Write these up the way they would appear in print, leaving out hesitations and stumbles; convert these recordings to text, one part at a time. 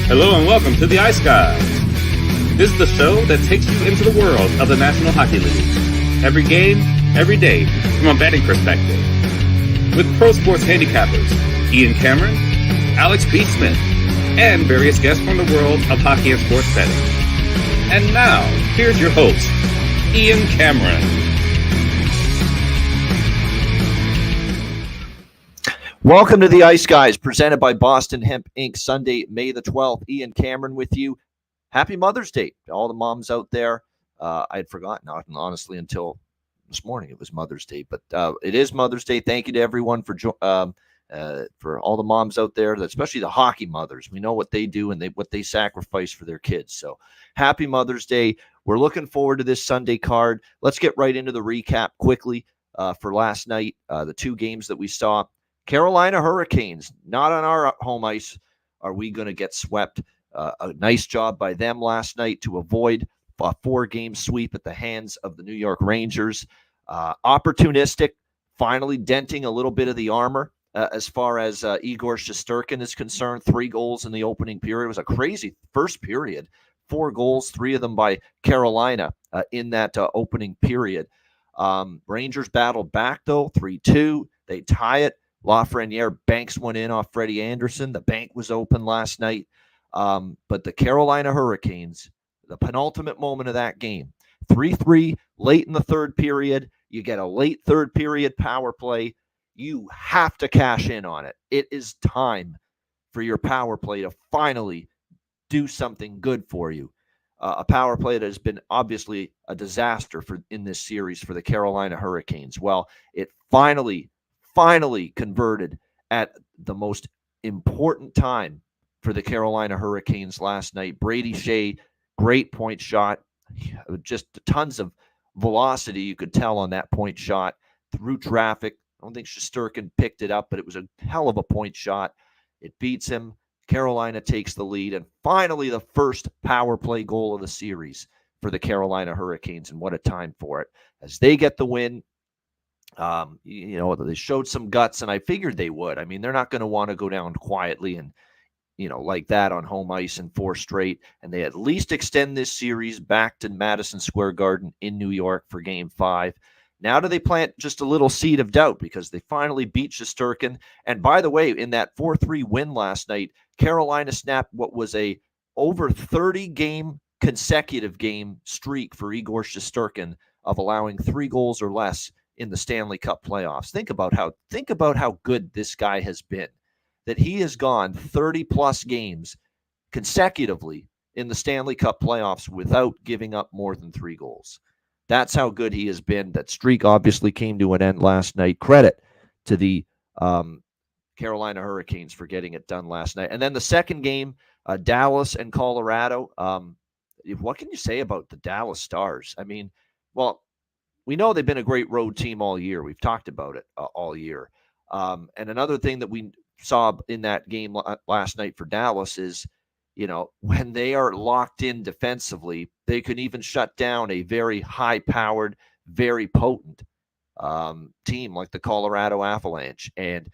Hello and welcome to the Ice Guys. This is the show that takes you into the world of the National Hockey League. Every game, every day, from a betting perspective. With pro sports handicappers, Ian Cameron, Alex B. Smith, and various guests from the world of hockey and sports betting. And now, here's your host, Ian Cameron. Welcome to the Ice Guys, presented by Boston Hemp Inc. Sunday, May the 12th. Ian Cameron with you. Happy Mother's Day to all the moms out there. I had forgotten, honestly, until this morning it was Mother's Day. But it is Mother's Day. Thank you to everyone for all the moms out there, especially the hockey mothers. We know what they do and what they sacrifice for their kids. So happy Mother's Day. We're looking forward to this Sunday card. Let's get right into the recap quickly for last night, the two games that we saw. Carolina Hurricanes, not on our home ice. Are we going to get swept? A nice job by them last night to avoid a 4-game sweep at the hands of the New York Rangers. Opportunistic, finally denting a little bit of the armor as far as Igor Shesterkin is concerned. 3 goals in the opening period. It was a crazy first period. 4 goals, 3 of them by Carolina in that opening period. Rangers battled back, though, 3-2. They tie it. Lafreniere banks one in off Freddie Anderson. The bank was open last night. But the Carolina Hurricanes, the penultimate moment of that game, 3-3 late in the third period. You get a late third period power play. You have to cash in on it. It is time for your power play to finally do something good for you. A power play that has been obviously a disaster in this series for the Carolina Hurricanes. Well, it finally converted at the most important time for the Carolina Hurricanes last night. Brady Shea, great point shot, just tons of velocity you could tell on that point shot through traffic. I don't think Shesterkin picked it up, but it was a hell of a point shot. It beats him. Carolina takes the lead, and finally the first power play goal of the series for the Carolina Hurricanes, and what a time for it as they get the win. They showed some guts, and I figured they would. I mean, they're not going to want to go down quietly and, like that on home ice in 4 straight. And they at least extend this series back to Madison Square Garden in New York for Game 5. Now do they plant just a little seed of doubt because they finally beat Shesterkin. And by the way, in that 4-3 win last night, Carolina snapped what was a over 30-game consecutive game streak for Igor Shesterkin of allowing 3 goals or less in the Stanley Cup playoffs. Think about how good this guy has been, that he has gone 30-plus games consecutively in the Stanley Cup playoffs without giving up more than 3 goals. That's how good he has been. That streak obviously came to an end last night. Credit to the Carolina Hurricanes for getting it done last night. And then the second game, Dallas and Colorado. What can you say about the Dallas Stars? I mean, well, we know they've been a great road team all year. We've talked about it all year. And another thing that we saw in that game last night for Dallas is, when they are locked in defensively, they can even shut down a very high-powered, very potent team like the Colorado Avalanche. And,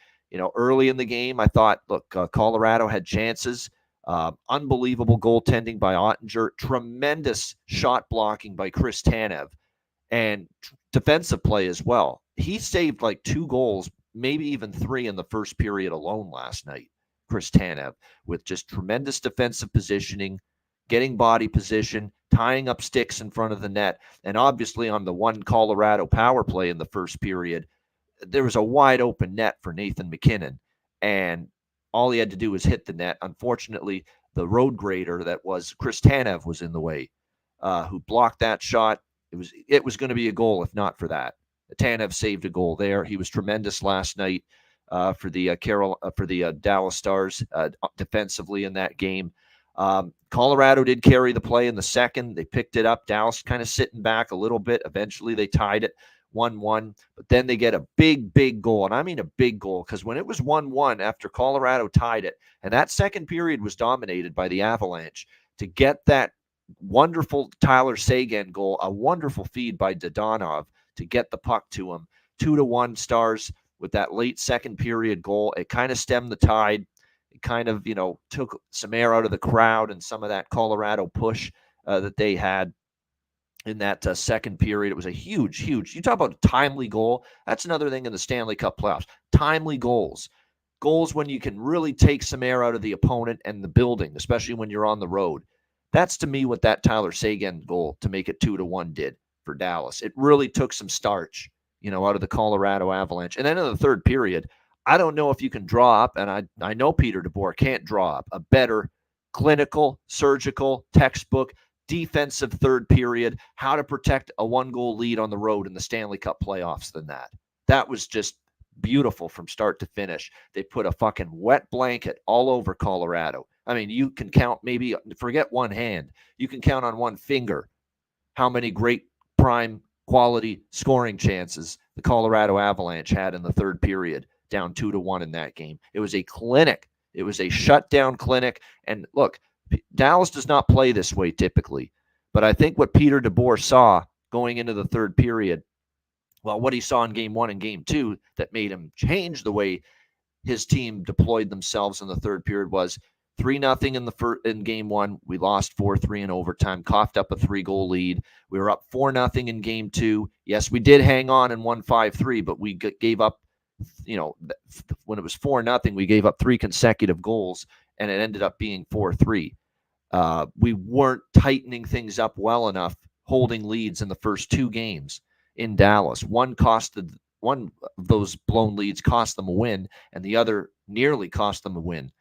early in the game, I thought, look, Colorado had chances. Unbelievable goaltending by Ottinger. Tremendous shot blocking by Chris Tanev. And defensive play as well. He saved like 2 goals, maybe even 3 in the first period alone last night, Chris Tanev, with just tremendous defensive positioning, getting body position, tying up sticks in front of the net. And obviously on the one Colorado power play in the first period, there was a wide open net for Nathan MacKinnon. And all he had to do was hit the net. Unfortunately, the road grader that was Chris Tanev was in the way, who blocked that shot. It was going to be a goal if not for that. Tanev saved a goal there. He was tremendous last night for the Dallas Stars defensively in that game. Colorado did carry the play in the second. They picked it up. Dallas kind of sitting back a little bit. Eventually they tied it 1-1. But then they get a big goal. And I mean a big goal because when it was 1-1 after Colorado tied it, and that second period was dominated by the Avalanche, to get that wonderful Tyler Seguin goal, a wonderful feed by Dodonov to get the puck to him. 2-1 Stars with that late second period goal. It kind of stemmed the tide. It kind of, took some air out of the crowd and some of that Colorado push that they had in that second period. It was a huge, you talk about a timely goal. That's another thing in the Stanley Cup playoffs. Timely goals. Goals when you can really take some air out of the opponent and the building, especially when you're on the road. That's to me what that Tyler Seguin goal to make it 2-1 did for Dallas. It really took some starch, out of the Colorado Avalanche. And then in the third period, I don't know if you can draw up, and I know Peter DeBoer can't draw up a better clinical, surgical, textbook defensive third period, how to protect a 1-goal lead on the road in the Stanley Cup playoffs than that. That was just beautiful from start to finish. They put a fucking wet blanket all over Colorado. I mean, you can count, maybe forget one hand, you can count on one finger how many great prime quality scoring chances the Colorado Avalanche had in the third period, down 2-1 in that game. It was a clinic. It was a shutdown clinic. And look, Dallas does not play this way typically, but I think what Peter DeBoer saw going into the third period, well, what he saw in game 1 and game 2 that made him change the way his team deployed themselves in the third period was 3-0 in game 1. We lost 4-3 in overtime, coughed up a 3-goal lead. We were up 4-0 in game 2. Yes, we did hang on and won 5-3, but we gave up, when it was 4-0, we gave up 3 consecutive goals, and it ended up being 4-3. We weren't tightening things up well enough, holding leads in the first 2 games in Dallas. One of those blown leads cost them a win, and the other nearly cost them a win.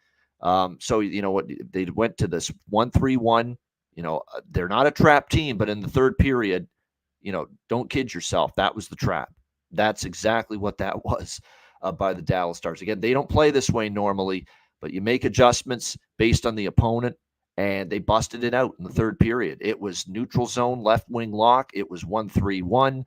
So, what they went to this 1-3-1. They're not a trap team, but in the third period, don't kid yourself. That was the trap. That's exactly what that was by the Dallas Stars. Again, they don't play this way normally, but you make adjustments based on the opponent, and they busted it out in the third period. It was neutral zone, left wing lock. It was 1-3-1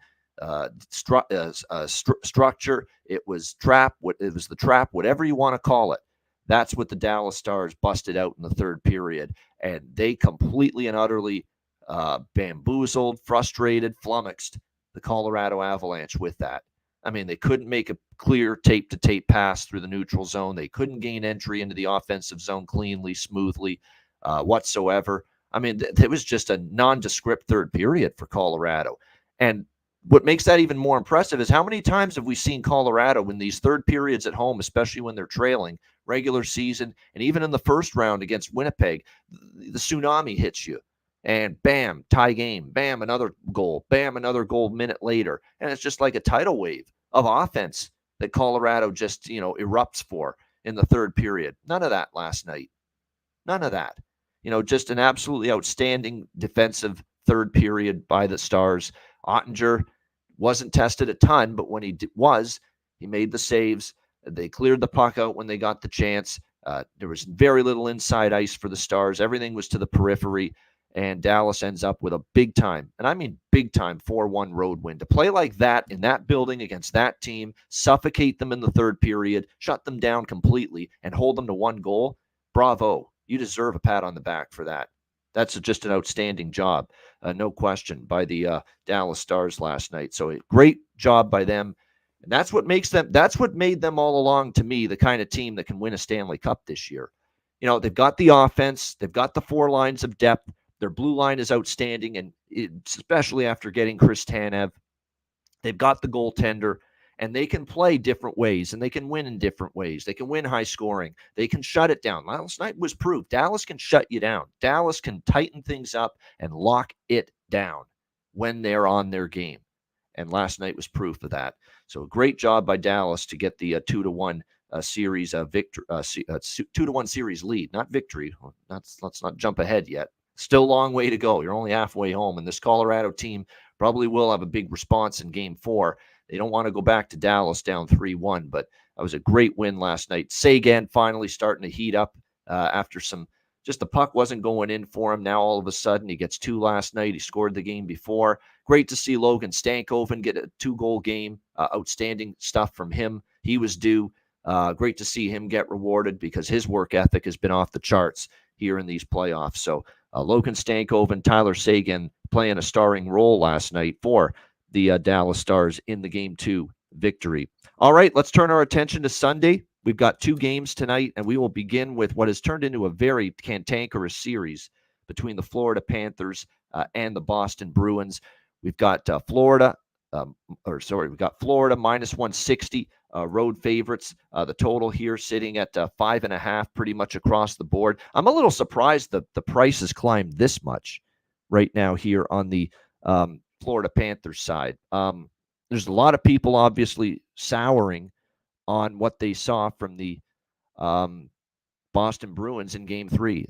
structure. It was trap. It was the trap, whatever you want to call it. That's what the Dallas Stars busted out in the third period, and they completely and utterly bamboozled, frustrated, flummoxed the Colorado Avalanche with that. I mean, they couldn't make a clear tape-to-tape pass through the neutral zone. They couldn't gain entry into the offensive zone cleanly, smoothly, whatsoever. I mean, it was just a nondescript third period for Colorado. And what makes that even more impressive is how many times have we seen Colorado in these third periods at home, especially when they're trailing, regular season, and even in the first round against Winnipeg, the tsunami hits you. And bam, tie game. Bam, another goal. Bam, another goal minute later. And it's just like a tidal wave of offense that Colorado just, erupts for in the third period. None of that last night. None of that. Just an absolutely outstanding defensive third period by the Stars. Ottinger wasn't tested a ton, but when he was, he made the saves. They cleared the puck out when they got the chance. There was very little inside ice for the Stars. Everything was to the periphery. And Dallas ends up with a big time, and I mean big time, 4-1 road win. To play like that in that building against that team, suffocate them in the third period, shut them down completely, and hold them to 1 goal, bravo. You deserve a pat on the back for that. That's just an outstanding job, no question, by the Dallas Stars last night. So a great job by them. And that's what made them all along, to me, the kind of team that can win a Stanley Cup this year. They've got the offense, they've got the 4 lines of depth. Their blue line is outstanding, and especially after getting Chris Tanev, they've got the goaltender, and they can play different ways, and they can win in different ways. They can win high scoring. They can shut it down. Last night was proof. Dallas can shut you down. Dallas can tighten things up and lock it down when they're on their game. And last night was proof of that. So a great job by Dallas to get the 2-1 series victory, 2-1 series lead, not victory. Let's not jump ahead yet. Still a long way to go. You're only halfway home, and this Colorado team probably will have a big response in Game 4. They don't want to go back to Dallas down 3-1, but that was a great win last night. Seguin finally starting to heat up after the puck wasn't going in for him. Now all of a sudden he gets 2 last night. He scored the game before. Great to see Logan Stankoven get a 2-goal game. Outstanding stuff from him. He was due. Great to see him get rewarded because his work ethic has been off the charts here in these playoffs. So Logan Stankoven, Tyler Seguin playing a starring role last night for the Dallas Stars in the Game 2 victory. All right, let's turn our attention to Sunday. we've got 2 games tonight, and we will begin with what has turned into a very cantankerous series between the Florida Panthers and the Boston Bruins. We've got Florida minus 160 road favorites. The total here sitting at 5.5, pretty much across the board. I'm a little surprised that the price has climbed this much right now here on the Florida Panthers side. There's a lot of people obviously souring on what they saw from the Boston Bruins in Game 3.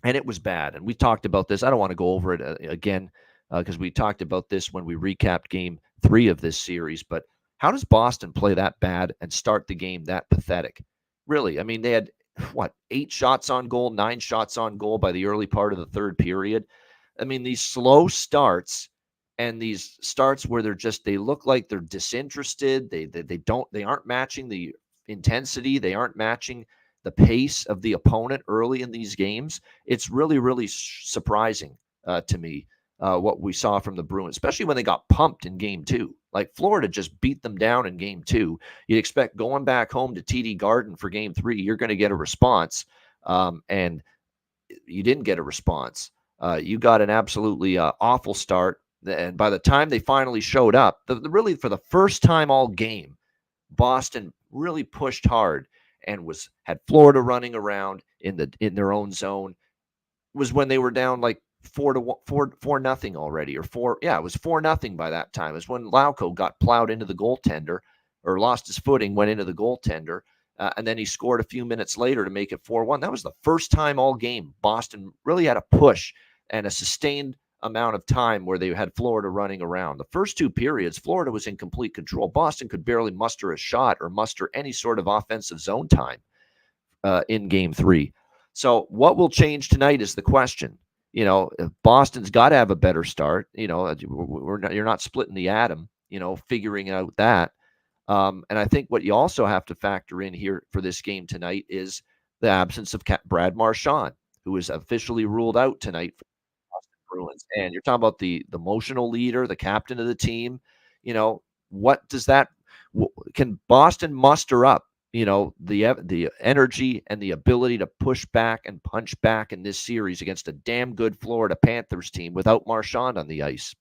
And it was bad. And we talked about this. I don't want to go over it again because we talked about this when we recapped Game 3 of this series. But how does Boston play that bad and start the game that pathetic? Really, I mean, they had, 8 shots on goal, 9 shots on goal by the early part of the third period. I mean, these slow starts and these starts where they look like they're disinterested. They aren't matching the intensity. They aren't matching the pace of the opponent early in these games. It's really, really surprising to me what we saw from the Bruins, especially when they got pumped in Game 2. Like Florida just beat them down in Game 2. You'd expect going back home to TD Garden for Game 3, you're going to get a response, and you didn't get a response. You got an absolutely awful start, and by the time they finally showed up, really for the first time all game, Boston really pushed hard and had Florida running around in their own zone. Was when they were down like 4-0 already, or 4. Yeah, it was 4-0 by that time. It was when Lauko got plowed into the goaltender, or lost his footing, went into the goaltender, and then he scored a few minutes later to make it 4-1. That was the first time all game Boston really had a push and a sustained amount of time where they had Florida running around. The first 2 periods, Florida was in complete control. Boston could barely muster a shot or muster any sort of offensive zone time in Game 3. So what will change tonight is the question. Boston's got to have a better start. You're not splitting the atom, figuring out that. And I think what you also have to factor in here for this game tonight is the absence of Brad Marchand, who is officially ruled out tonight for the Boston Bruins. And you're talking about the emotional leader, the captain of the team. What does that – can Boston muster up, the energy and the ability to push back and punch back in this series against a damn good Florida Panthers team without Marchand on the ice?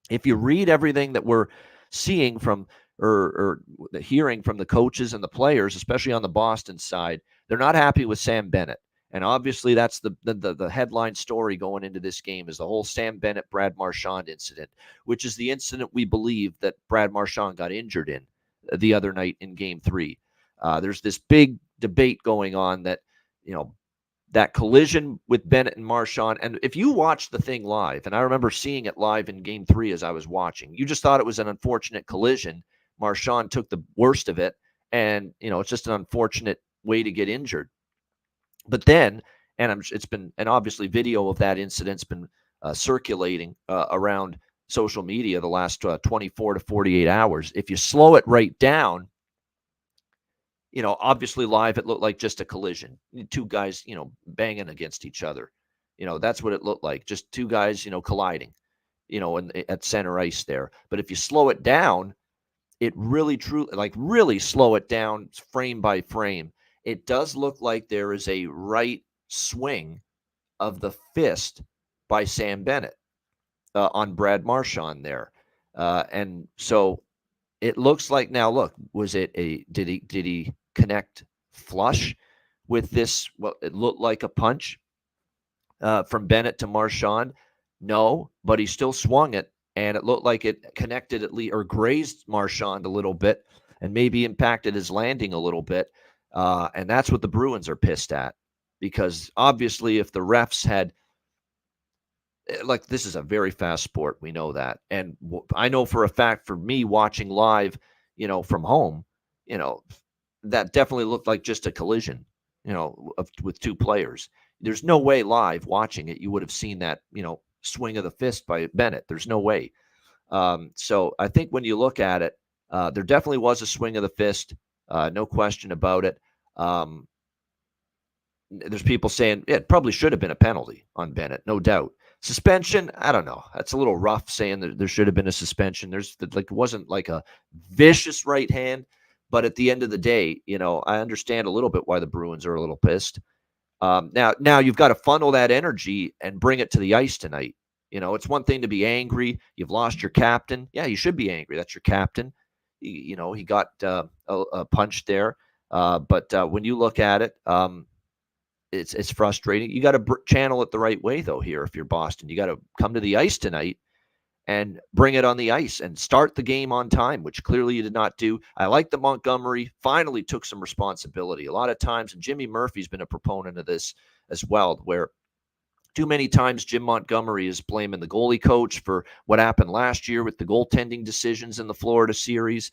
If you read everything that we're seeing from or hearing from the coaches and the players, especially on the Boston side, they're not happy with Sam Bennett. And obviously that's the headline story going into this game is the whole Sam Bennett, Brad Marchand incident, which is the incident we believe that Brad Marchand got injured in the other night in Game 3. There's this big debate going on that, that collision with Bennett and Marchand. And if you watch the thing live, and I remember seeing it live in Game 3 as I was watching, you just thought it was an unfortunate collision. Marchand took the worst of it. And, it's just an unfortunate way to get injured. But then, and obviously video of that incident's been circulating around social media the last 24 to 48 hours. If you slow it right down, obviously live, it looked like just a collision. 2 guys, banging against each other. That's what it looked like. Just 2 guys, colliding, at center ice there. But if you slow it down, it really slow it down frame by frame. It does look like there is a right swing of the fist by Sam Bennett on Brad Marchand there. And so it looks like now, look, was it did he connect flush with this, what it looked like a punch from Bennett to Marchand? No, but he still swung it, and it looked like it connected at least or grazed Marchand a little bit and maybe impacted his landing a little bit. And that's what the Bruins are pissed at, because obviously if the refs had, this is a very fast sport. We know that. And I know for a fact, for me watching live, from home, that definitely looked like just a collision, with 2 players. There's no way live watching it you would have seen that, swing of the fist by Bennett. There's no way. So I think when you look at it, there definitely was a swing of the fist. No question about it. There's people saying it probably should have been a penalty on Bennett, no doubt. Suspension, I don't know. That's a little rough saying that there should have been a suspension. It wasn't like a vicious right hand, But at the end of the day, I understand a little bit why the Bruins are a little pissed. Now you've got to funnel that energy and bring it to the ice tonight. It's one thing to be angry. You've lost your captain. Yeah, you should be angry. That's your captain. He got a punch there. But when you look at it, it's frustrating. You got to channel it the right way, though, here if you're Boston. You got to come to the ice tonight and bring it on the ice and start the game on time, which clearly you did not do. I like that Montgomery finally took some responsibility. A lot of times, and Jimmy Murphy's been a proponent of this as well, where too many times Jim Montgomery is blaming the goalie coach for what happened last year with the goaltending decisions in the Florida series,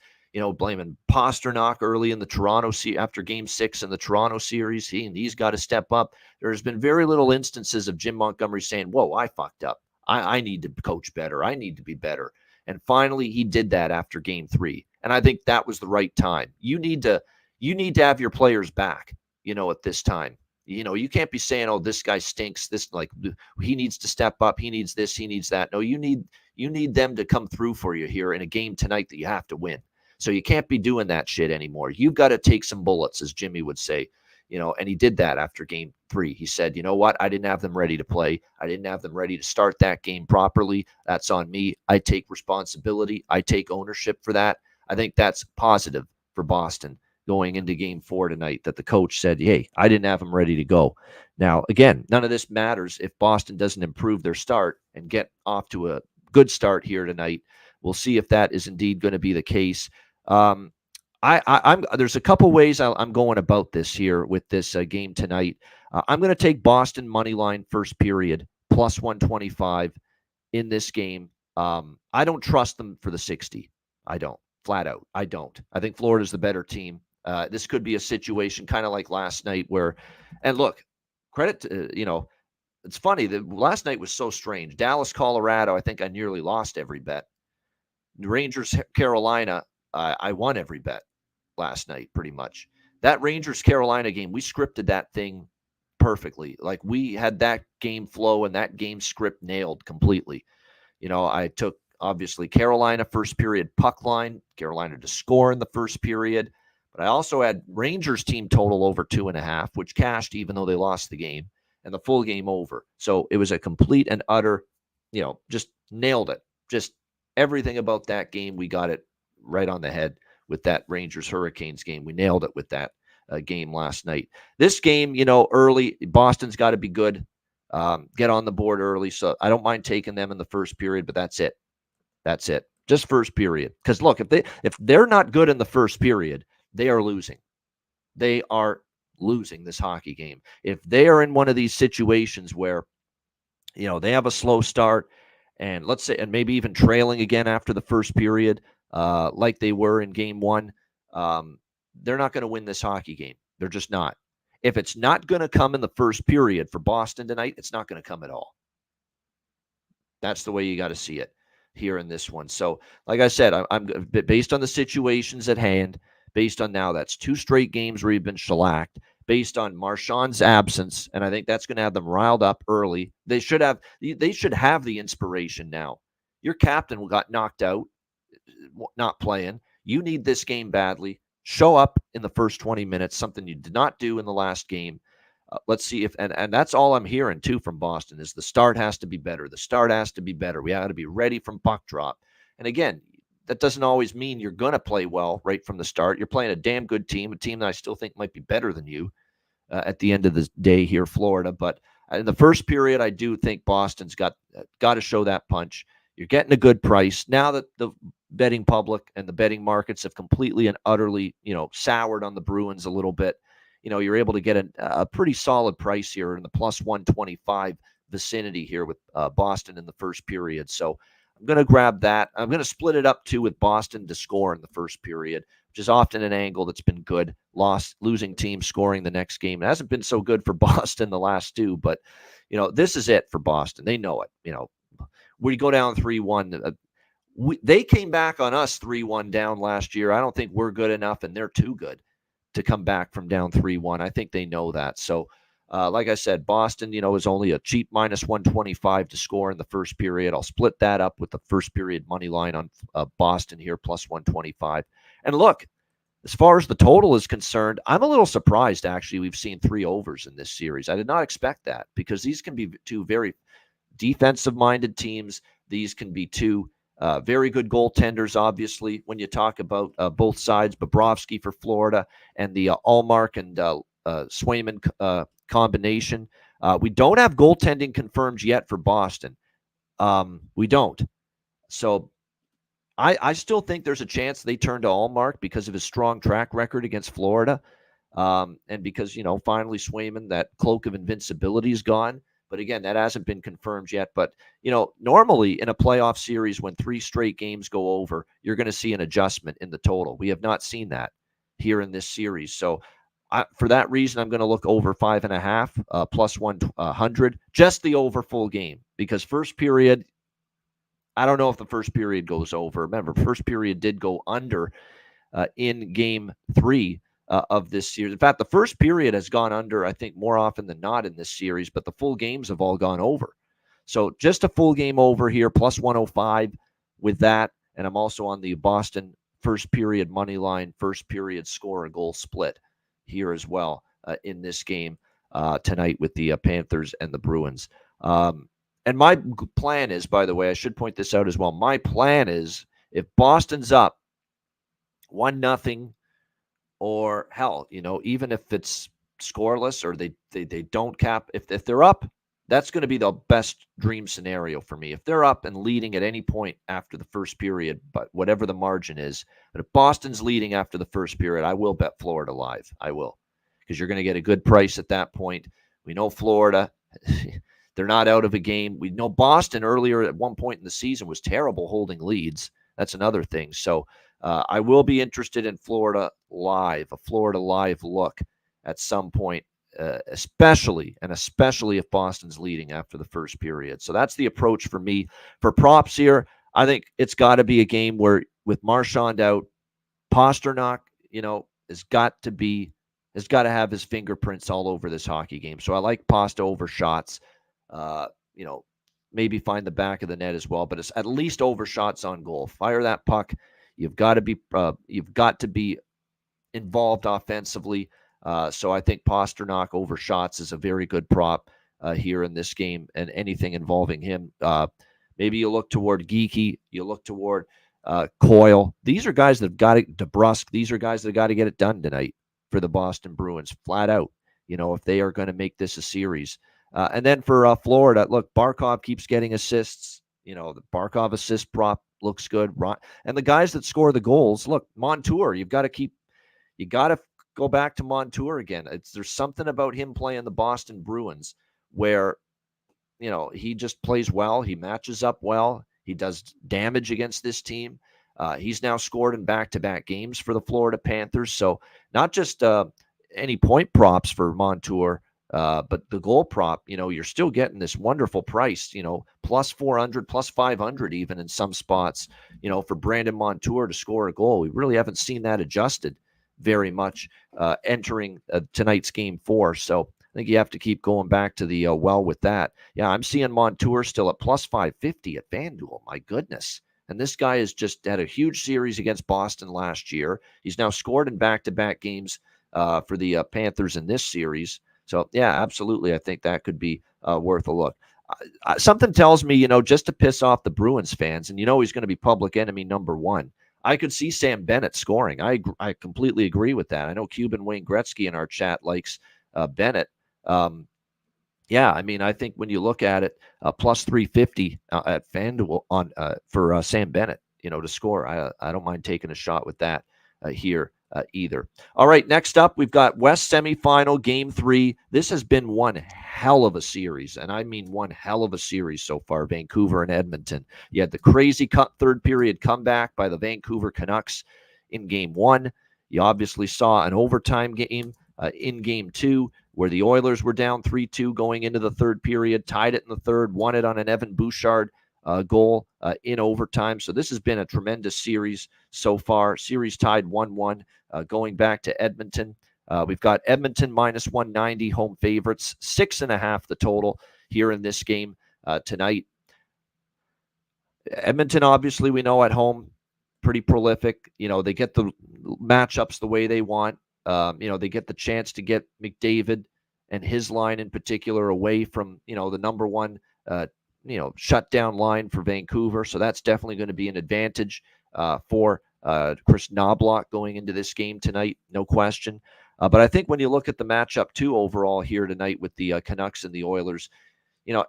blaming Pasternak early in the Toronto after Game 6 in the Toronto series. He's got to step up. There's been very little instances of Jim Montgomery saying, whoa, I fucked up. I need to coach better. I need to be better. And finally, he did that after Game 3. And I think that was the right time. You need to have your players back, at this time. You can't be saying, oh, this guy stinks. He needs to step up. He needs this. He needs that. No, you need them to come through for you here in a game tonight that you have to win. So you can't be doing that shit anymore. You've got to take some bullets, as Jimmy would say. And he did that after Game 3. He said, you know what? I didn't have them ready to play. I didn't have them ready to start that game properly. That's on me. I take responsibility. I take ownership for that. I think that's positive for Boston going into Game 4 tonight, that the coach said, hey, I didn't have them ready to go. Now, again, none of this matters if Boston doesn't improve their start and get off to a good start here tonight. We'll see if that is indeed going to be the case. There's a couple ways I'm going about this here with this game tonight. I'm going to take Boston money line first period plus 125 in this game. I don't trust them for the 60. I don't, flat out. I don't. I think Florida's the better team. This could be a situation kind of like last night where, and look, credit to, it's funny that last night was so strange. Dallas, Colorado, I think I nearly lost every bet. Rangers, Carolina, I won every bet last night, pretty much. That Rangers-Carolina game, we scripted that thing perfectly. Like, we had that game flow and that game script nailed completely. I took, obviously, Carolina first period puck line, Carolina to score in the first period. But I also had Rangers team total over 2.5, which cashed even though they lost the game, and the full game over. So it was a complete and utter, just nailed it. Just everything about that game, we got it right on the head with that Rangers-Hurricanes game. We nailed it with that game last night. This game, early, Boston's got to be good. Get on the board early. So I don't mind taking them in the first period, but that's it. That's it. Just first period. Because look, if they're not good in the first period, they are losing. They are losing this hockey game. If they are in one of these situations where, they have a slow start and let's say, and maybe even trailing again after the first period, like they were in Game 1, they're not going to win this hockey game. They're just not. If it's not going to come in the first period for Boston tonight, it's not going to come at all. That's the way you got to see it here in this one. So, like I said, I'm based on the situations at hand. Based on now, that's 2 straight games where you've been shellacked. Based on Marchand's absence, and I think that's going to have them riled up early. They should have the inspiration now. Your captain got knocked out, not playing. You need this game badly. Show up in the first 20 minutes, something you did not do in the last game. Let's see if, and that's all I'm hearing too from Boston, is the start has to be better. The start has to be better. We have to be ready from puck drop. And again, that doesn't always mean you're going to play well right from the start. You're playing a damn good team, a team that I still think might be better than you at the end of the day here, Florida. But in the first period, I do think Boston's got to show that punch. You're getting a good price. Now that the betting public and the betting markets have completely and utterly, soured on the Bruins a little bit, you're able to get a pretty solid price here in the plus 125 vicinity here with Boston in the first period. So I'm going to grab that. I'm going to split it up too with Boston to score in the first period, which is often an angle that's been good. Losing team scoring the next game. It hasn't been so good for Boston the last 2, but this is it for Boston. They know it. We go down 3-1. They came back on us 3-1 down last year. I don't think we're good enough, and they're too good to come back from down 3-1. I think they know that. So, like I said, Boston, is only a cheap minus 125 to score in the first period. I'll split that up with the first period money line on Boston here, plus 125. And look, As far as the total is concerned, I'm a little surprised, actually, we've seen 3 overs in this series. I did not expect that because these can be two very defensive-minded teams. These can be two very good goaltenders, obviously, when you talk about both sides, Bobrovsky for Florida and the Allmark and Swayman combination. We don't have goaltending confirmed yet for Boston. We don't. So I still think there's a chance they turn to Allmark because of his strong track record against Florida. And because, finally Swayman, that cloak of invincibility is gone. But again, that hasn't been confirmed yet. But, normally in a playoff series, when 3 straight games go over, you're going to see an adjustment in the total. We have not seen that here in this series. So for that reason, I'm going to look over 5.5, plus 100, just the over full game. Because first period, I don't know if the first period goes over. Remember, first period did go under in game 3 of this series. In fact, the first period has gone under, I think, more often than not in this series, but the full games have all gone over. So just a full game over here, plus 105 with that. And I'm also on the Boston first period money line, first period score a goal split here as well in this game tonight with the Panthers and the Bruins. And my plan is, by the way, I should point this out as well. My plan is if Boston's up 1-0, or hell, even if it's scoreless or they don't cap, if they're up, that's going to be the best dream scenario for me. If they're up and leading at any point after the first period, but whatever the margin is, but if Boston's leading after the first period, I will bet Florida live. I will, because you're going to get a good price at that point. We know Florida. They're not out of a game. We know Boston earlier at one point in the season was terrible holding leads. That's another thing. So I will be interested in Florida live, a Florida live look at some point, especially if Boston's leading after the first period. So that's the approach for me. For props here, I think it's got to be a game where with Marchand out, Pastrnak, has got to have his fingerprints all over this hockey game. So I like Pasta over shots. Maybe find the back of the net as well, but it's at least over shots on goal. Fire that puck. You've got to be involved offensively. So I think Pastrnak over shots is a very good prop here in this game, and anything involving him. Maybe you look toward Geeky. You look toward Coyle. These are guys that have got it. DeBrusque. These are guys that have got to get it done tonight for the Boston Bruins, flat out. If they are going to make this a series. And then for Florida, look, Barkov keeps getting assists. The Barkov assist prop looks good. And the guys that score the goals, look, Montour, you got to go back to Montour again. There's something about him playing the Boston Bruins where, he just plays well. He matches up well. He does damage against this team. He's now scored in back-to-back games for the Florida Panthers. So not just any point props for Montour, but the goal prop, you're still getting this wonderful price, plus 400, plus 500 even in some spots, for Brandon Montour to score a goal. We really haven't seen that adjusted very much entering tonight's game 4. So I think you have to keep going back to the well with that. Yeah, I'm seeing Montour still at plus 550 at FanDuel. My goodness. And this guy has just had a huge series against Boston last year. He's now scored in back-to-back games for the Panthers in this series. So, yeah, absolutely. I think that could be worth a look. Something tells me, just to piss off the Bruins fans, and he's going to be public enemy number 1. I could see Sam Bennett scoring. I completely agree with that. I know Cuban Wayne Gretzky in our chat likes Bennett. Yeah, I think when you look at it, plus 350 at FanDuel for Sam Bennett, to score. I don't mind taking a shot with that here. Either. All right, next up, we've got West semifinal, game 3. This has been one hell of a series, and I mean one hell of a series so far, Vancouver and Edmonton. You had the crazy third period comeback by the Vancouver Canucks in game 1. You obviously saw an overtime game in game 2 where the Oilers were down 3-2 going into the third period, tied it in the third, won it on an Evan Bouchard goal in overtime. So this has been a tremendous series so far. Series tied 1-1 going back to Edmonton. We've got Edmonton minus 190 home favorites, 6.5 the total here in this game tonight. Edmonton, obviously, we know at home pretty prolific. They get the matchups the way they want. They get the chance to get McDavid and his line in particular away from, the number one, shutdown line for Vancouver. So that's definitely going to be an advantage for Chris Knobloch going into this game tonight, no question. But I think when you look at the matchup too overall here tonight with the Canucks and the Oilers,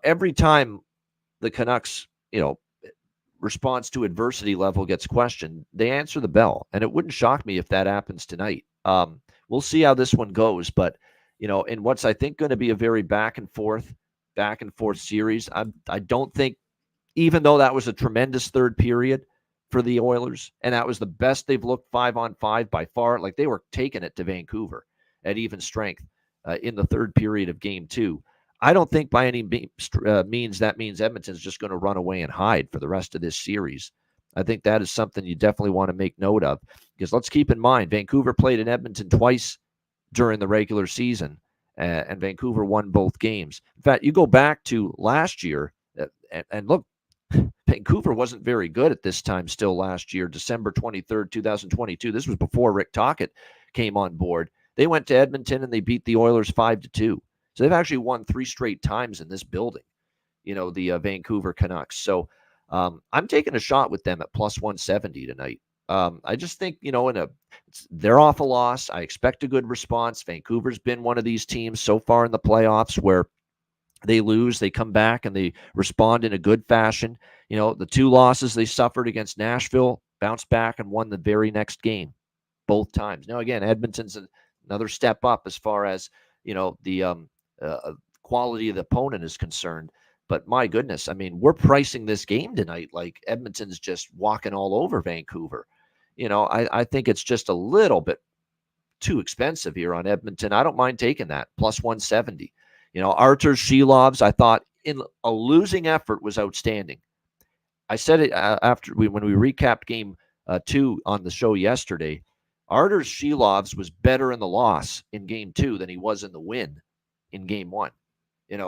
every time the Canucks, response to adversity level gets questioned, they answer the bell. And it wouldn't shock me if that happens tonight. We'll see how this one goes. But, in what's I think going to be a very back and forth series, I don't think, even though that was a tremendous third period for the Oilers, and that was the best they've looked 5-on-5 by far, like they were taking it to Vancouver at even strength in the third period of game 2. I don't think by any means that means Edmonton's just going to run away and hide for the rest of this series. I think that is something you definitely want to make note of, because let's keep in mind, Vancouver played in Edmonton twice during the regular season, and Vancouver won both games. In fact, you go back to last year, and look, Vancouver wasn't very good at this time still last year, December 23rd, 2022. This was before Rick Tocchet came on board. They went to Edmonton and they beat the Oilers 5-2. So they've actually won 3 straight times in this building, the Vancouver Canucks. So I'm taking a shot with them at plus 170 tonight. I just think, they're off a loss. I expect a good response. Vancouver's been one of these teams so far in the playoffs where they lose, they come back, and they respond in a good fashion. The 2 losses they suffered against Nashville, bounced back and won the very next game, both times. Now, again, Edmonton's another step up as far as, the quality of the opponent is concerned. But my goodness, I mean, we're pricing this game tonight like Edmonton's just walking all over Vancouver. I think it's just a little bit too expensive here on Edmonton. I don't mind taking that, plus 170. Artur Shilovs, I thought in a losing effort was outstanding. I said it when we recapped game 2 on the show yesterday. Artur Shilovs was better in the loss in game 2 than he was in the win in game 1.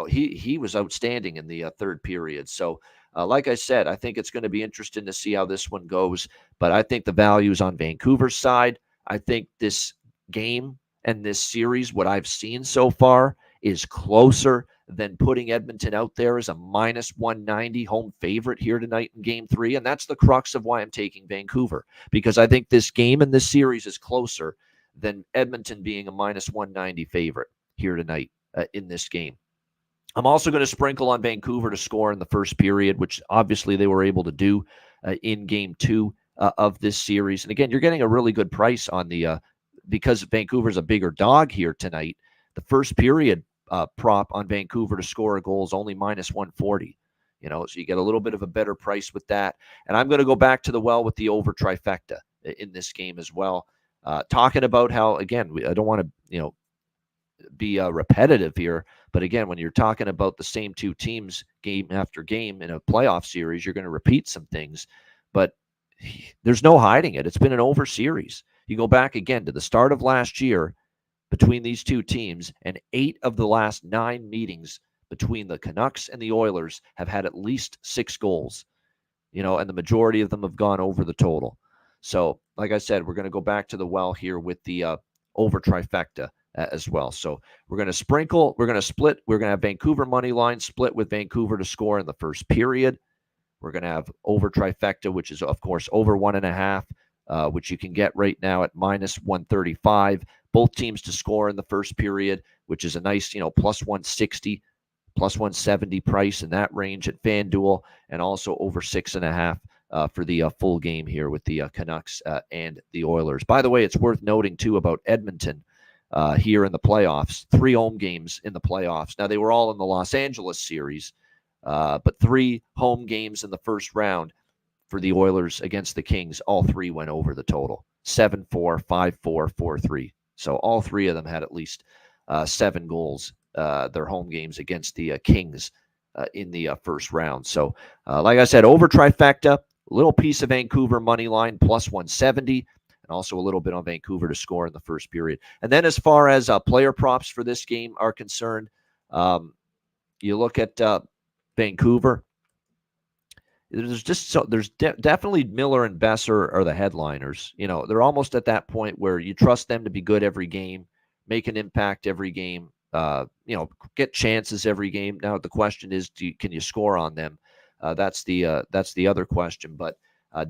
He was outstanding in the third period. So, like I said, I think it's going to be interesting to see how this one goes. But I think the value is on Vancouver's side. I think this game and this series, what I've seen so far, is closer than putting Edmonton out there as a minus 190 home favorite here tonight in game 3. And that's the crux of why I'm taking Vancouver, because I think this game and this series is closer than Edmonton being a minus 190 favorite here tonight in this game. I'm also going to sprinkle on Vancouver to score in the first period, which obviously they were able to do in game 2 of this series. And again, you're getting a really good price on the because Vancouver's a bigger dog here tonight. The first period prop on Vancouver to score a goal is only minus 140. So you get a little bit of a better price with that. And I'm going to go back to the well with the over trifecta in this game as well. Talking about how, again, I don't want to, be repetitive here, but again, when you're talking about the same 2 teams game after game in a playoff series, you're going to repeat some things, but there's no hiding it. It's been an over series. You go back again to the start of last year between these 2 teams, and 8 of the last 9 meetings between the Canucks and the Oilers have had at least 6 goals, and the majority of them have gone over the total. So, like I said, we're going to go back to the well here with the over trifecta as well. So we're going to sprinkle, we're going to split, we're going to have Vancouver money line split with Vancouver to score in the first period. We're going to have over trifecta, which is, of course, over 1.5, which you can get right now at minus 135. Both teams to score in the first period, which is a nice, plus 160, plus 170 price in that range at FanDuel, and also over 6.5 for the full game here with the Canucks and the Oilers. By the way, it's worth noting, too, about Edmonton here in the playoffs. 3 home games in the playoffs. Now, they were all in the Los Angeles series, but 3 home games in the first round for the Oilers against the Kings. All 3 went over the total. 7-4, 5-4, 4-3. So all 3 of them had at least 7 goals, their home games against the Kings in the first round. So, like I said, over trifecta, a little piece of Vancouver money line, plus 170. And also a little bit on Vancouver to score in the first period. And then as far as player props for this game are concerned, you look at Vancouver. There's definitely Miller and Besser are the headliners. They're almost at that point where you trust them to be good every game, make an impact every game, get chances every game. Now the question is, can you score on them? That's the other question. But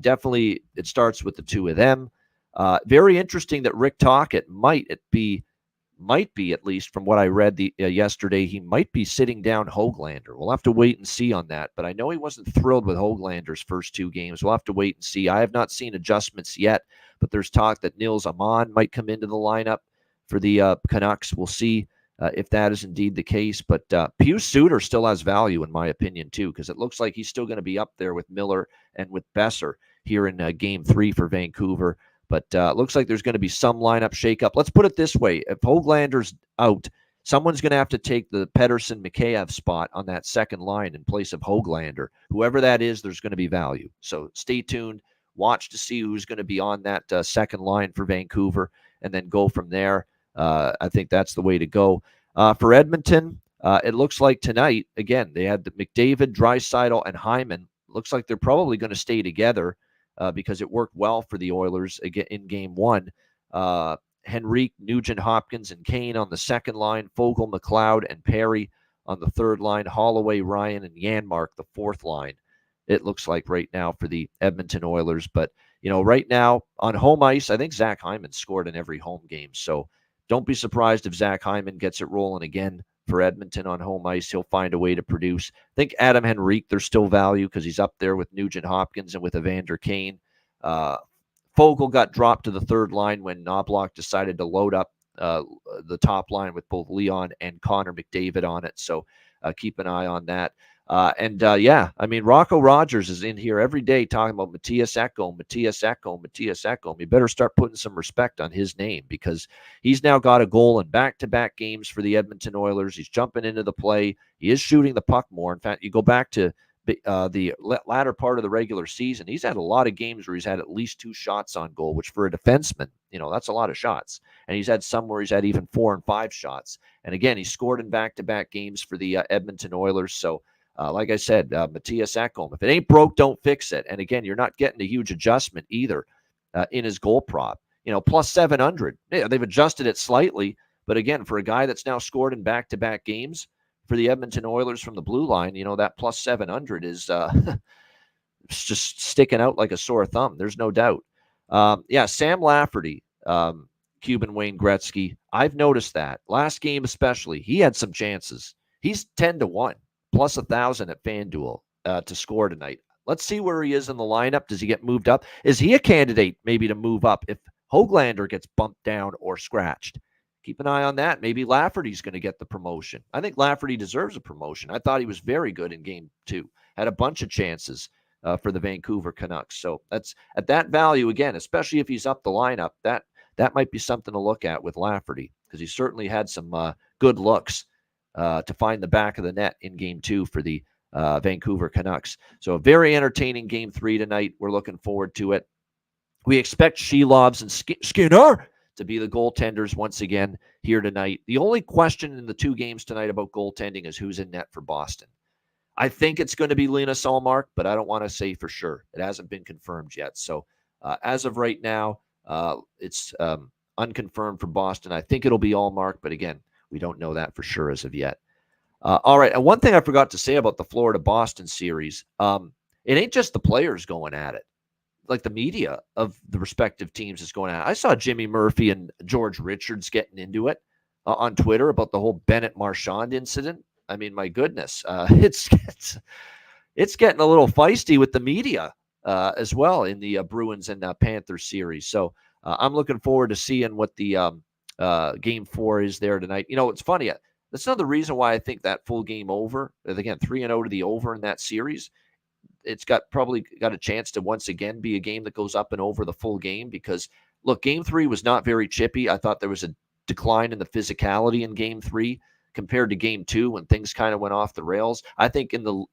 definitely it starts with the two of them. Very interesting that Rick Tocchet might be, at least from what I read yesterday, he might be sitting down Höglander. We'll have to wait and see on that. But I know he wasn't thrilled with Höglander's first two games. We'll have to wait and see. I have not seen adjustments yet, but there's talk that Nils Aman might come into the lineup for the Canucks. We'll see if that is indeed the case. But Pius Suter still has value, in my opinion, too, because it looks like he's still going to be up there with Miller and with Besser here in Game 3 for Vancouver. But it looks like there's going to be some lineup shakeup. Let's put it this way. If Höglander's out, someone's going to have to take the Pettersson-Mikheyev spot on that second line in place of Höglander. Whoever that is, there's going to be value. So stay tuned. Watch to see who's going to be on that second line for Vancouver, and then go from there. I think that's the way to go. For Edmonton, it looks like tonight, again, they had the McDavid, Draisaitl, and Hyman. Looks like they're probably going to stay together. Because it worked well for the Oilers again in Game 1. Henrique, Nugent Hopkins, and Kane on the second line. Fogle, McLeod, and Perry on the third line. Holloway, Ryan, and Janmark, the fourth line. It looks like right now for the Edmonton Oilers. But, right now on home ice, I think Zach Hyman scored in every home game. So don't be surprised if Zach Hyman gets it rolling again for Edmonton on home ice. He'll find a way to produce. I think Adam Henrique, there's still value because he's up there with Nugent Hopkins and with Evander Kane. Fogle got dropped to the third line when Knobloch decided to load up the top line with both Leon and Connor McDavid on it. So keep an eye on that. Rocco Rogers is in here every day talking about Matthias Ekholm. You better start putting some respect on his name because he's now got a goal in back-to-back games for the Edmonton Oilers. He's jumping into the play. He is shooting the puck more. In fact, you go back to the latter part of the regular season, he's had a lot of games where he's had at least 2 shots on goal, which for a defenseman, that's a lot of shots. And he's had some where he's had even 4 and 5 shots. And again, he scored in back-to-back games for the Edmonton Oilers. So, like I said, Matthias Ekholm, if it ain't broke, don't fix it. And again, you're not getting a huge adjustment either in his goal prop. Plus 700. Yeah, they've adjusted it slightly. But again, for a guy that's now scored in back-to-back games for the Edmonton Oilers from the blue line, that plus 700 is it's just sticking out like a sore thumb. There's no doubt. Sam Lafferty, Cuban Wayne Gretzky. I've noticed that. Last game especially, he had some chances. He's 10-1. Plus 1,000 at FanDuel to score tonight. Let's see where he is in the lineup. Does he get moved up? Is he a candidate maybe to move up if Höglander gets bumped down or scratched? Keep an eye on that. Maybe Lafferty's going to get the promotion. I think Lafferty deserves a promotion. I thought he was very good in Game 2. Had a bunch of chances for the Vancouver Canucks. So that's at that value, again, especially if he's up the lineup, that might be something to look at with Lafferty because he certainly had some good looks to find the back of the net in Game 2 for the Vancouver Canucks. So a very entertaining Game 3 tonight. We're looking forward to it. We expect Shelovs and Skinner to be the goaltenders once again here tonight. The only question in the 2 games tonight about goaltending is who's in net for Boston. I think it's going to be Linus Ullmark, but I don't want to say for sure. It hasn't been confirmed yet. So as of right now, it's unconfirmed for Boston. I think it'll be Ullmark, but again, we don't know that for sure as of yet. All right. And one thing I forgot to say about the Florida-Boston series, it ain't just the players going at it. Like the media of the respective teams is going at it. I saw Jimmy Murphy and George Richards getting into it on Twitter about the whole Bennett Marchand incident. I mean, my goodness, it's getting a little feisty with the media as well in the Bruins and Panthers series. So I'm looking forward to seeing what the Game 4 is there tonight. It's funny. That's another reason why I think that full game over, again, 3-0 to the over in that series, it's probably got a chance to once again be a game that goes up and over the full game because, look, Game 3 was not very chippy. I thought there was a decline in the physicality in Game 3 compared to Game 2 when things kind of went off the rails. I think on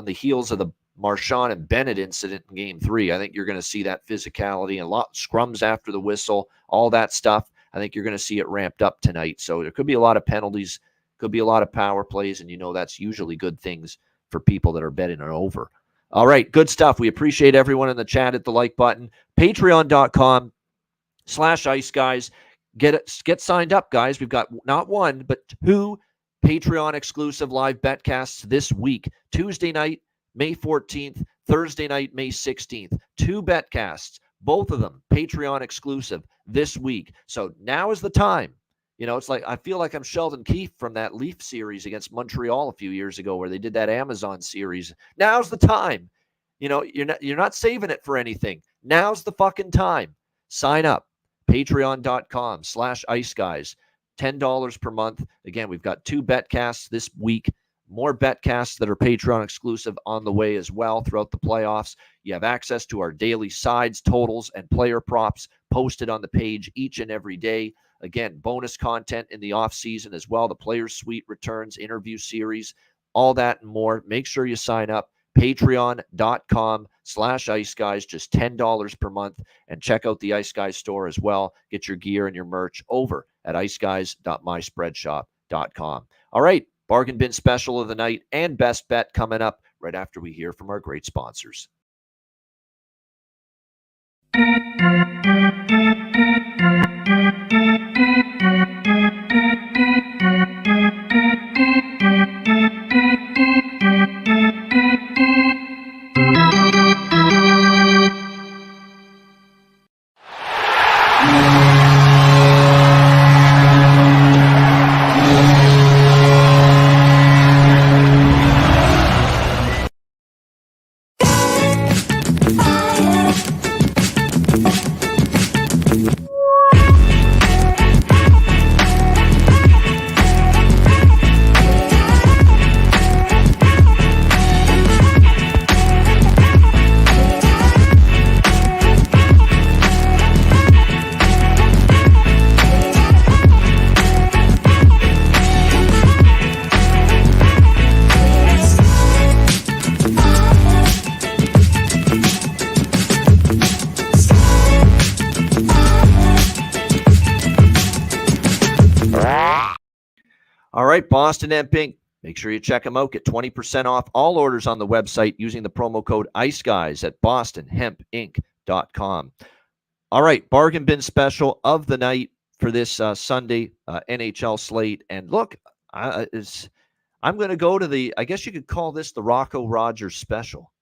the heels of the Marchand and Bennett incident in Game 3, I think you're going to see that physicality and a lot of scrums after the whistle, all that stuff. I think you're going to see it ramped up tonight. So there could be a lot of penalties, could be a lot of power plays, and that's usually good things for people that are betting it over. All right, good stuff. We appreciate everyone in the chat. Hit the like button. Patreon.com/Ice Guys. Get signed up, guys. We've got not one, but 2 Patreon exclusive live betcasts this week. Tuesday night, May 14th, Thursday night, May 16th. 2 betcasts, both of them Patreon exclusive this week. So now is the time. It's like I feel like I'm Sheldon Keefe from that Leaf series against Montreal a few years ago where they did that Amazon series. Now's the time. You're not saving it for anything. Now's the fucking time. Sign up. Patreon.com/Ice Guys. $10 per month. Again, we've got 2 betcasts this week. More betcasts that are Patreon exclusive on the way as well throughout the playoffs. You have access to our daily sides, totals, and player props posted on the page each and every day. Again, bonus content in the offseason as well. The Players Suite returns, interview series, all that and more. Make sure you sign up. Patreon.com/Ice Guys, just $10 per month. And check out the Ice Guys store as well. Get your gear and your merch over at iceguys.myspreadshop.com. All right, bargain bin special of the night and best bet coming up right after we hear from our great sponsors. All right, Boston Hemp Inc. Make sure you check them out. Get 20% off all orders on the website using the promo code IceGuys at bostonhempinc.com. All right, bargain bin special of the night for this Sunday NHL slate. And look, I'm going to go to I guess you could call this the Rocco Rogers special.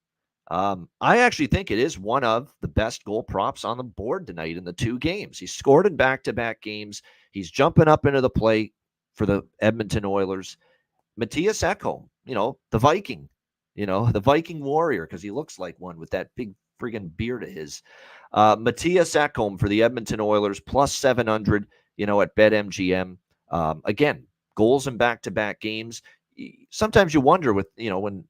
I actually think it is one of the best goal props on the board tonight in the 2 games. He's scored in back-to-back games. He's jumping up into the play for the Edmonton Oilers. Matthias Ekholm, the Viking, the Viking warrior, because he looks like one with that big friggin' beard of his. Matthias Ekholm for the Edmonton Oilers, plus 700, at BetMGM. Again, goals in back-to-back games. Sometimes you wonder when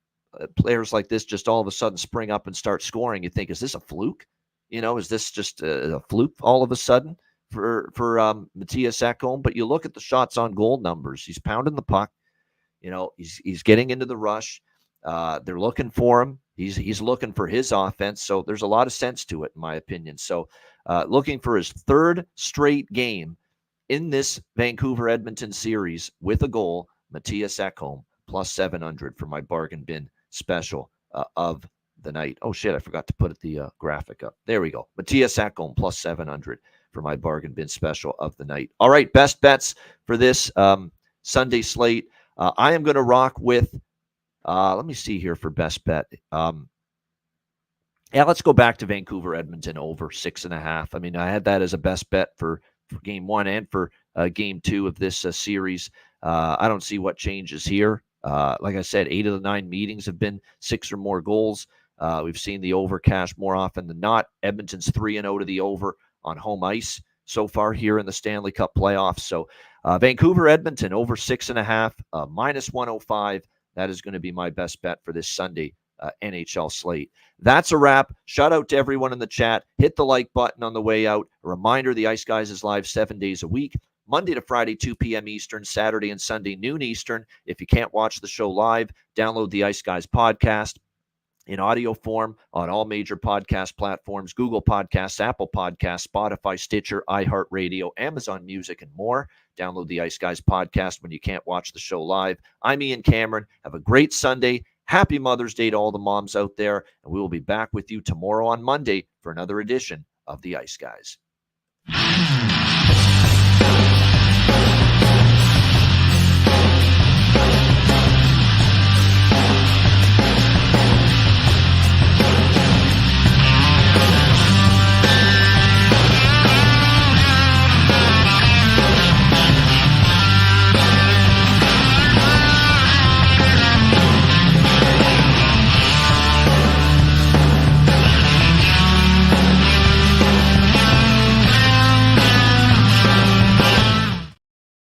players like this just all of a sudden spring up and start scoring, you think, is this a fluke? Is this just a fluke all of a sudden for Matthias Ekholm? But you look at the shots on goal numbers. He's pounding the puck. He's getting into the rush. They're looking for him. He's looking for his offense. So there's a lot of sense to it, in my opinion. So looking for his 3rd straight game in this Vancouver-Edmonton series with a goal, Matthias Ekholm, plus 700 for my bargain bin special of the night. Oh, shit, I forgot to put the graphic up. There we go. Matthias Ekholm, plus 700 for my bargain bin special of the night. All right, best bets for this Sunday slate. I am going to rock with, let me see here for best bet. Let's go back to Vancouver, Edmonton over 6.5. I mean, I had that as a best bet for game 1 and for game 2 of this series. I don't see what changes here. Like I said, 8 of the 9 meetings have been 6 or more goals. We've seen the over cash more often than not. Edmonton's 3-0 to the over on home ice so far here in the Stanley Cup playoffs. So Vancouver, Edmonton over 6.5, minus 105. That is going to be my best bet for this Sunday NHL slate. That's a wrap. Shout out to everyone in the chat. Hit the like button on the way out. A reminder, the Ice Guys is live 7 days a week, Monday to Friday, 2 p.m. Eastern, Saturday and Sunday, noon Eastern. If you can't watch the show live, download the Ice Guys podcast in audio form on all major podcast platforms: Google Podcasts, Apple Podcasts, Spotify, Stitcher, iHeartRadio, Amazon Music, and more. Download the Ice Guys podcast when you can't watch the show live. I'm Ian Cameron. Have a great Sunday. Happy Mother's Day to all the moms out there, and we will be back with you tomorrow on Monday for another edition of the Ice Guys.